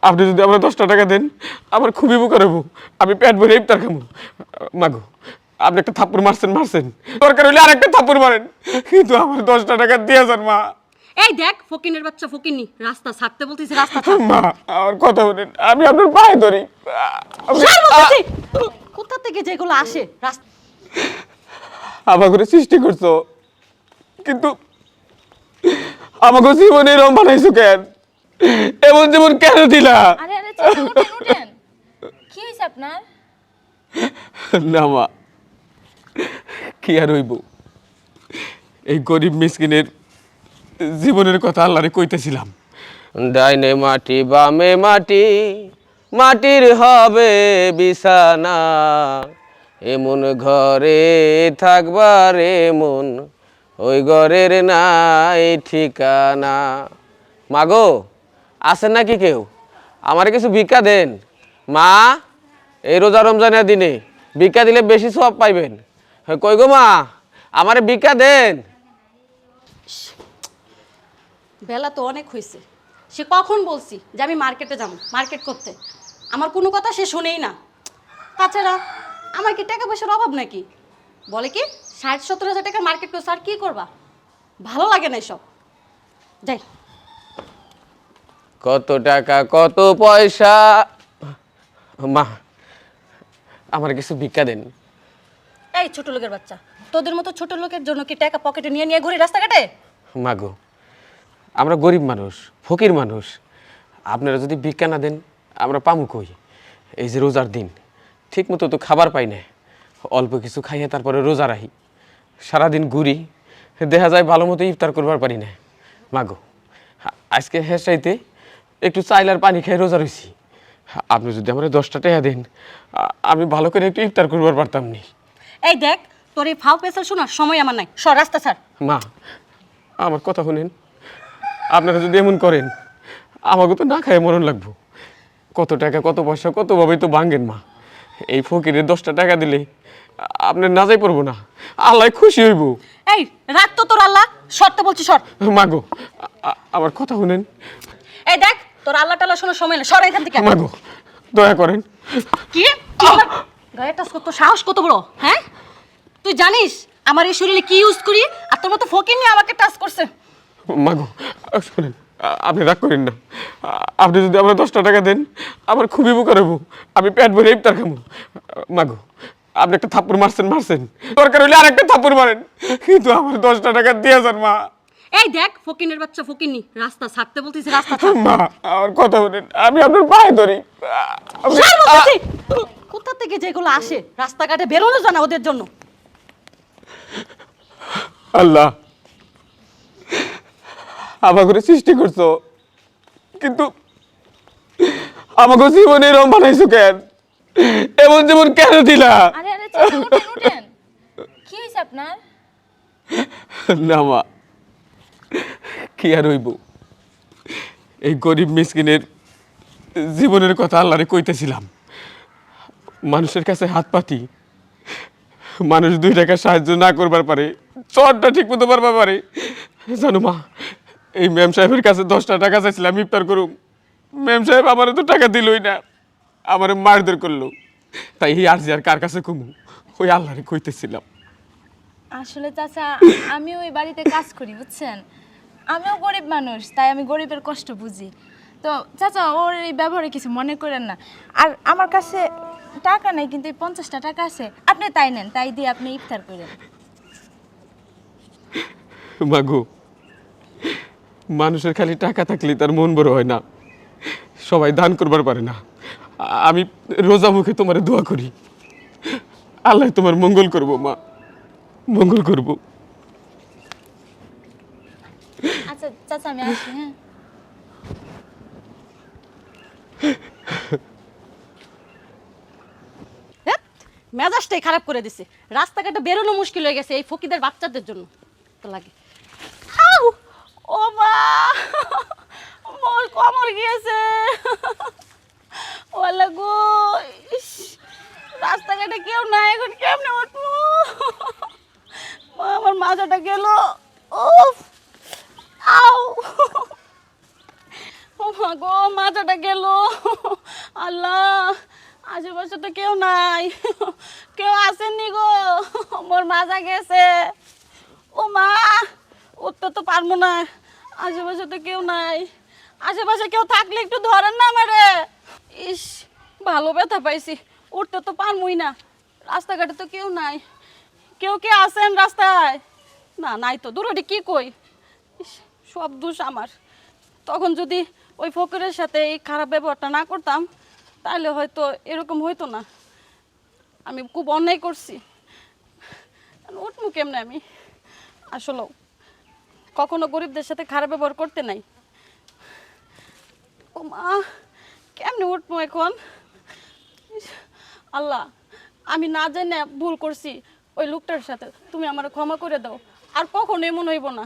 আপনি যদি আমার 10টা টাকা দেন আমার খুবই উপকার হবো, আমি পেট ভরে ইফতার খাবো। মাগো, আপনি একটা থাপ্পড় মারছেন, দরকার হলে আরেকটা থাপ্পড় মারেন, কিন্তু আমার 10টা টাকা দিয়ে যান মা। এই দেখ ফকিনের বাচ্চা ফকিনি, রাস্তা ছাড়তে বলতিস, রাস্তা ছাড়। মা আমার কথা বলেন, আমি আপনার পায়ে ধরি। কোথা থেকে যেগুলো আসে রাস্তা আমার করে সৃষ্টি করছো, কিন্তু আমাকে জীবনে এরকম বানাইছো কেন? এমন যেমন কেন দিলা? আরে আরে চাচা উঠেন উঠেন, কি হয়েছে আপনার? না মা, কি আর হইব, এই গরিব মিসকিনের জীবনের কথা আল্লাহরে কইতেছিলাম। ডাইনে মাটি বামে মাটি, মাটির হবে বিছানা, এমন ঘরে থাকবার এমন ওই ঘরের নাই ঠিকানা। মাগো, আছেন নাকি কেউ? আমার কিছু ভিক্ষা দেন মা, এই রোজা রমজানের দিনে ভিক্ষা দিলে বেশি সওয়াব পাইবেন। কই গো মা, আমারে ভিক্ষা দেন। বেলা তো অনেক হয়েছে, সে কখন বলছি যে আমি মার্কেটে যাব, মার্কেট করতে, আমার কোনো কথা সে শোনেই না। তাছাড়া আমার কি টাকা পয়সার অভাব নাকি? বলে কি 60-70 হাজার টাকা মার্কেট করছে, আর কি করবা? ভালো লাগে না এসব। যাই। কত টাকা কত পয়সা, মা আমার কিছু ভিক্ষা দেন। এই ছোট লোকের বাচ্চা, তোদের মতো ছোট লোকের জন্য কি টাকা পকেটে নিয়ে নিয়ে ঘুরি রাস্তাঘাটে? মাগো, আমরা গরিব মানুষ, ফকির মানুষ, আপনারা যদি ভিক্ষা না দেন আমরা পামু কই? এই যে রোজার দিন ঠিক মতো তো খাবার পাই না, অল্প কিছু খাইয়ে তারপরে রোজা রাখি, সারাদিন ঘুরি, দেখা যায় ভালো মতো ইফতার করবার পারি না। মাগো, আজকে হেসাইতে একটু চাইল আর পানি খেয়ে রোজা রয়েছি, আপনি যদি আমার 10টা টাকা দেন আমি ভালো করে একটু ইফতার করবার পারতাম নি। এই দেখ, তোর এই ফাও পেছাল শোনার সময় আমার নাই, সর রাস্তা ছাড়। মা আমার কথা শুনেন, আপনারা যদি এমন করেন আমাকে তো না খায় মরণ লাগবো। কত টাকা কত পয়সা কতভাবেই তো ভাঙ্গেন মা, এই ফকিরের 10টা টাকা দিলে আপনার না যাই পড়বো না, আল্লাহ খুশি হইব। এই রাখ তো তোর আল্লাহ, সরতে বলছি সর। মাগো আমার কথা শুনেন। এই দেখ, তোর আল্লাহ টাল্লাহ শোনার সময় না, সর এখান থেকে। মাগো দয়া করেন। কি গায়ে টাচ করতো, সাহস কত বড়? হ্যাঁ, তুই জানিস আমার এই শরীরে কি ইউজ করি, আর তোর মতো ফকির নিয়ে আমাকে টাচ করছে। মাগো শুনেন, আপনি রাগ করেন না, আপনি যদি আমার 10টা টাকা দেন আমার খুবই উপকার হবো, আমি পেট ভরে ইফতার খাবো। মাগো, আপনি একটা থাপ্পড় মারছেন, দরকার হলে আরেকটা থাপ্পড় মারেন, কিন্তু আমার 10টা টাকা দিয়ে যান মা। এই দেখ ফকিনের বাচ্চা ফকিনি, রাস্তা ছাড়তে বলতিস, রাস্তা ছাড়। মা আমার কথা বলেন, আমি আপনার পায়ে ধরি। সর বলতেছি। কোথা থেকে যেগুলো আসে রাস্তাঘাটে বেরোনো জানা ওদের জন্য। আল্লাহ আমাকে সৃষ্টি করছো, কিন্তু আমাকে জীবনে এরকম বানাইছো কেন? এমন যেমন কেন দিলা? আরে আরে চাচা উঠেন উঠেন, কি হয়েছে আপনার? না মা, কি আর হইব, এই গরিব মিসকিনের জীবনের কথা আল্লাহরে কইতেছিলাম। মানুষের কাছে হাত পাতি, মানুষ 2 টাকা সাহায্য না করবার পারে, চরটা ঠিক মতো পারবার পারে। জানো মা, এই ম্যাম সাহেবের কাছে 10টা টাকা চাইছিলাম ইফতার করুম, ম্যাম সাহেব আমার তো টাকা দিলই না, আমার মারধর করলো। তাই এই আরজি আর কার কাছে কমু, ওই আল্লাহরে কইতেছিলাম। আসলে চাচা আমিও ওই বাড়িতে কাজ করি বুঝছেন, আমিও গরিব মানুষ, তাই আমি গরিবের কষ্ট বুঝি। তো চাচা ওর এই ব্যবহারে কিছু মনে করেন না। আর আমার কাছে টাকা নেই, কিন্তু এই 50টা টাকা আছে, আপনি তাই নেন, তাই দিয়ে আপনি ইফতার করেন। মাগো, মানুষের খালি টাকা থাকলে তার মন বড় হয় না, সবাই দান করবার পারে না। আমি রোজা মুখে তোমার দোয়া করি, আল্লাহ তোমার মঙ্গল করব মা, মঙ্গল করব। আচ্ছা চাচা আমি আসি। হ্যাঁ ধ্যাৎ, মেজাজটাই খারাপ করে দিছে, রাস্তাঘাটে বেরোনো মুশকিল হয়ে গেছে এই ফকিদের বাচ্চাদের জন্য। তো লাগে আউ, ও মা, মোর কোমর গিয়েছে। ওলা গো, ইস, রাস্তাঘাটে কেউ নাই, এখন কেমনে উঠবো? মা, আমার মাজাটা গেল। উফ, আউ, ও মা গো, মাজাটা গেল। আশেপাশে তো কেউ নাই, কেউ আসেননি গো, মোর মাজা গেছে। ও মা, উঠতে তো পারবো না, আশেপাশে তো কেউ নাই। আশেপাশে কেউ থাকলে একটু ধরেন না আমারে। ইস, ভালো ব্যথা পাইছি, উঠতে তো পারবই না। রাস্তাঘাটে তো কেউ নাই, কেউ কে আসেন রাস্তায়? না, নাই তো, দূরে কি কই। ইস, সব দোষ আমার। তখন যদি ওই ফকিরের সাথে এই খারাপ ব্যবহারটা না করতাম, তাহলে হয়তো এরকম হইতো না। আমি খুব অন্যায় করছি। উঠবো কেমনে আমি? আসলে কখনো গরিবদের সাথে খারাপ ব্যবহার করতে নাই। ও মা, কেমনে উঠবো এখন? ইস, আল্লাহ, আমি না জেনে ভুল করছি ওই লোকটার সাথে, তুমি আমার ক্ষমা করে দাও। আর কখনো এমন হইব না।